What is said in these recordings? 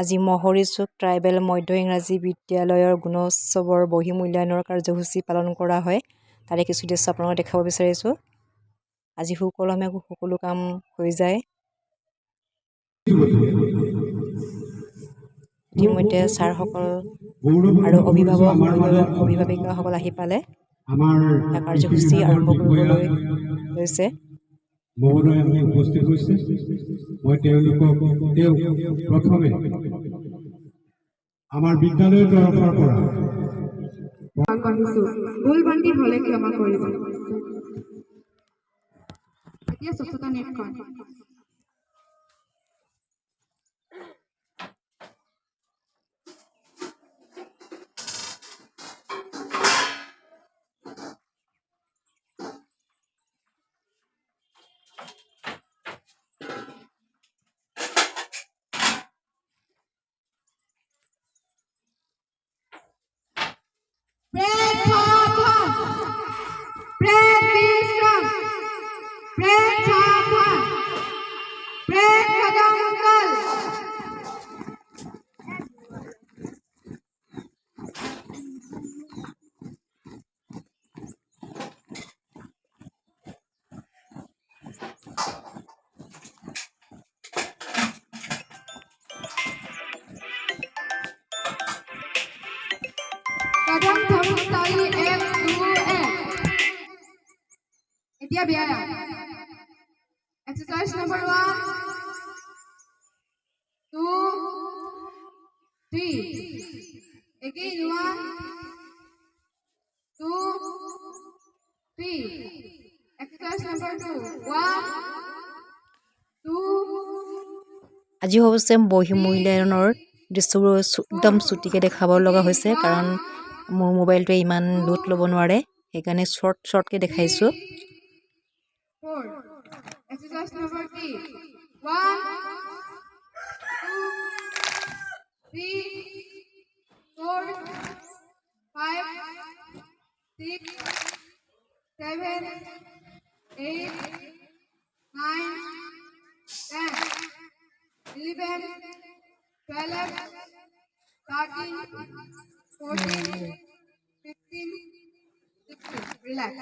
আজি মহৰীচুক ট্ৰাইবেল মধ্য ইংৰাজী বিদ্যালয়ৰ গুণোৎসৱৰ বহি মূল্যায়নৰ কাৰ্যসূচী পালন কৰা হয়। তাৰে কিছু দৃশ্য আপোনালোকক দেখাব বিচাৰিছোঁ। আজি সুকলমে সকলো কাম হৈ যায়। ইতিমধ্যে ছাৰসকল আৰু অভিভাৱক অভিভাৱিকাসকল আহি পালে কাৰ্যসূচী আৰম্ভ কৰিবলৈ লৈছে। মহোদয় আমি উপস্থিত হৈছে। মই তেওঁলোকক প্ৰথমে আমাৰ বিদ্যালয়ৰ তৰফৰ পৰা ভুল ভ্ৰান্তি হলে ক্ষমা কৰিব। এতিয়া স্বচ্ছতা নিৰীক্ষণ। এতিয়া ব্যায়াম। Exercise number 1, 2, 3. Again 1, 2, 3. Exercise number 2, 1, 2. আজি অৱশ্যে বহি মূল্যায়নৰ দৃশ্যবোৰ একদম চুটিকৈ দেখাব লগা হৈছে, কাৰণ মোৰ মোবাইলটোৱে ইমান লোড ল'ব নোৱাৰে, সেইকাৰণে শ্বৰ্টকৈ দেখাইছোঁ। 4. Exercise number 3. 1, 2, 3, 4, 5, 6, 7, 8, 9, 10, 11, 12, 13, 14, 15, 16. Relax.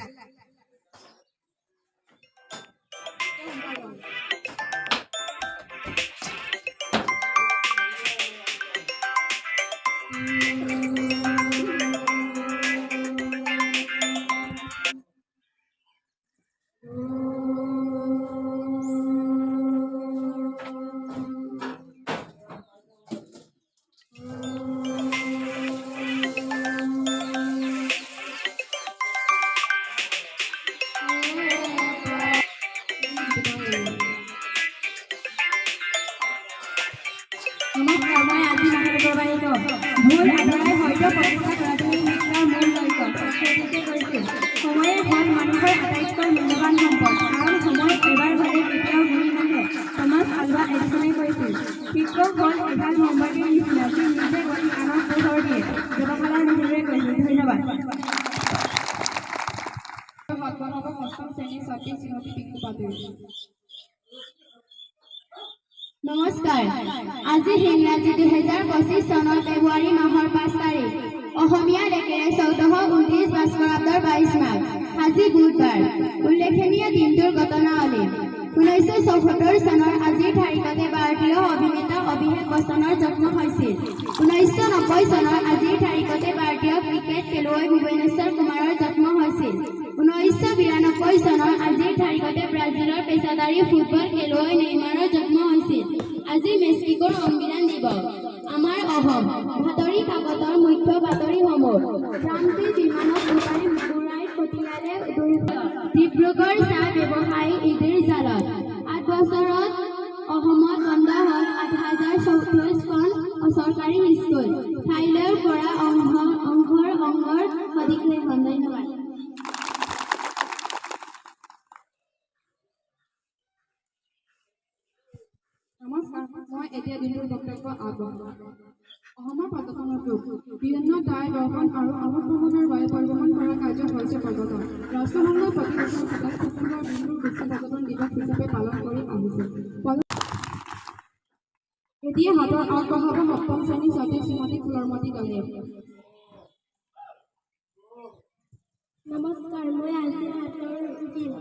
নমস্কাৰ, মই আজি মহানগৰবাসীক ভুল আদৰাই হয়তো প্ৰতিষ্ঠা কৰাটো শিক্ষাৰ মূল লক্ষ্য সঠিকভাৱে কৰিছিল। সময়ে হ'ল মানুহৰ আটাইতকৈ মূল্যৱান সম্পদ, কাৰণ সময় এবাৰ গ'লে কেতিয়াও ঘূৰি নাহে। থমাছ আলভা এডিছনে কৈছিল, শিক্ষক হ'ল এডাল মমবাতিৰ নিচিনা, যি নিজে গৈ আনক পোহৰ দিয়ে। জৱাহৰলাল নেহৰুৱে কৈছিল। ধন্যবাদ। ষষ্ঠ শ্ৰেণীৰ ছাত্ৰী শ্ৰীমতী পিংকু পাটোৱাৰী। নমস্কাৰ, আজি ইংৰাজী 2025 চনৰ ফেব্ৰুৱাৰী মাহৰ 5 তাৰিখ, অসমীয়া ডেকেৰে 1429 ভাস্কৰাব্দৰ 22 মাঘ, আজি বুধবাৰ। উল্লেখনীয় দিনটোৰ ঘটনাৱলী। 1974 চনৰ আজিৰ তাৰিখতে ভাৰতীয় অভিনেতা অভিষেক বচ্চনৰ জন্ম হৈছিল। 1990 চনৰ আজিৰ তাৰিখতে ভাৰতীয় ক্ৰিকেট খেলুৱৈ ভুৱনেশ্বৰ কুমাৰৰ জন্ম হৈছিল। 1992 চনৰ আজিৰ তাৰিখতে ব্ৰাজিলৰ পেচাদাৰী ফুটবল খেলুৱৈ নেইমাৰৰ জন্ম হৈছিল। আজি মেক্সিকোৰ সংবিধান দিৱস। আমাৰ অসম বাতৰি কাকতৰ মুখ্য বাতৰিসমূহ। ট্ৰাম্পে বিমানত উৰাই কটিয়ালে ডিব্ৰুগড় চাহ ব্যৱসায়ী ইডিৰ জালত। 8 বছৰত অসমত বন্ধ হ'ল 8,034খন চৰকাৰী স্কুল। কাইলৈৰ পৰা অংগৰ অধিৱেশন। ধন্যবাদ। নমস্কাৰ, মই এতিয়া দিনটোৰ বক্তব্য আগবঢ়াম। অসমৰ পৰ্যটন উদ্যোগ বিভিন্ন ঠাই দৰ্শন আৰু আমোদ প্ৰমোদৰ বাবে পৰিবহণ কৰা কাৰ্য হৈছে পৰ্যটন। ৰাষ্ট্ৰসংঘই প্ৰতি বছৰ 27 ছেপ্টেম্বৰ দিনটো বিশ্ব পৰ্যটন দিৱস হিচাপে পালন কৰি আহিছে। এতিয়া হাতৰ আগবঢ়াব সপ্তম শ্ৰেণীৰ ছাত্ৰী শ্ৰীমতী ফুলৰমতী গালে। নমস্কাৰ, মই আজি হাতৰ দিম।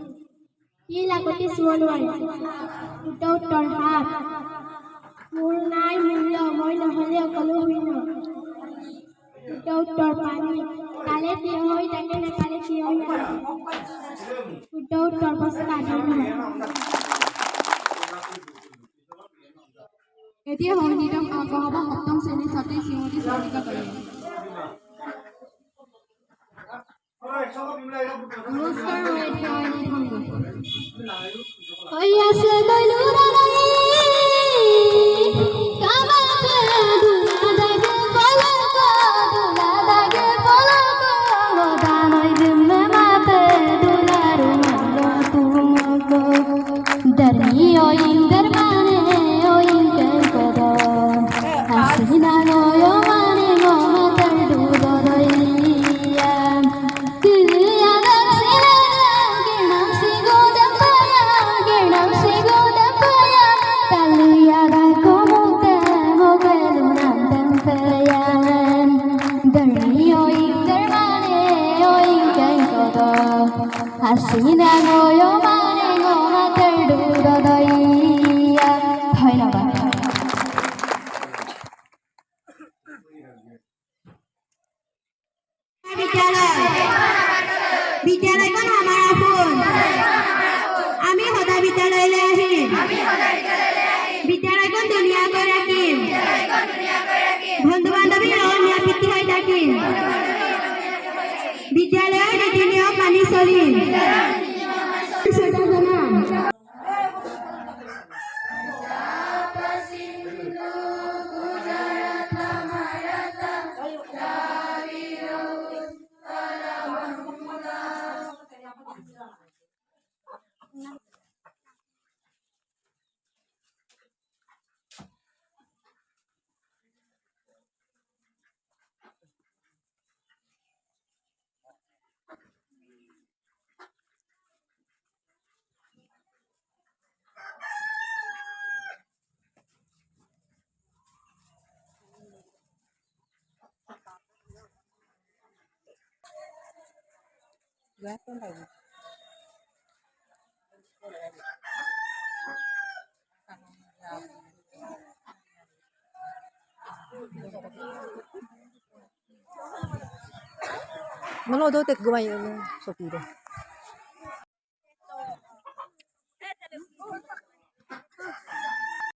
কি লাগতি চুব নোৱাৰি? উত্তৰ হাত। মোৰ নাই মূল্য, মই নহ'লে অকলো শূন্য। উত্তৰ পানী। কালে থিয় হৈ থাকে নেকালে থিয় হৈ নাথাকে। উত্তৰ বস্তা আদি নহয়। এতিয়া সংগীতম আগবঢ়াব সপ্তম শ্ৰেণীৰ ছাত্ৰী শ্ৰীমতী চন্দ্ৰিকা পালে। নমস্কাৰ, মই এতিয়া ধন্যবাদ। বিদ্যালয়খন আমাৰ আপোন। আমি সদায় বিদ্যালয়লৈ আহিম। বিদ্যালয়খন ধুনীয়াকৈ ৰাখিম। বন্ধু বান্ধৱীৰ লগত মিলা প্ৰীতি হৈ থাকিম। বিদ্যালয়ৰ নীতি নিয়ম মানি চলিম। Mano, do tek gumay, Sophie.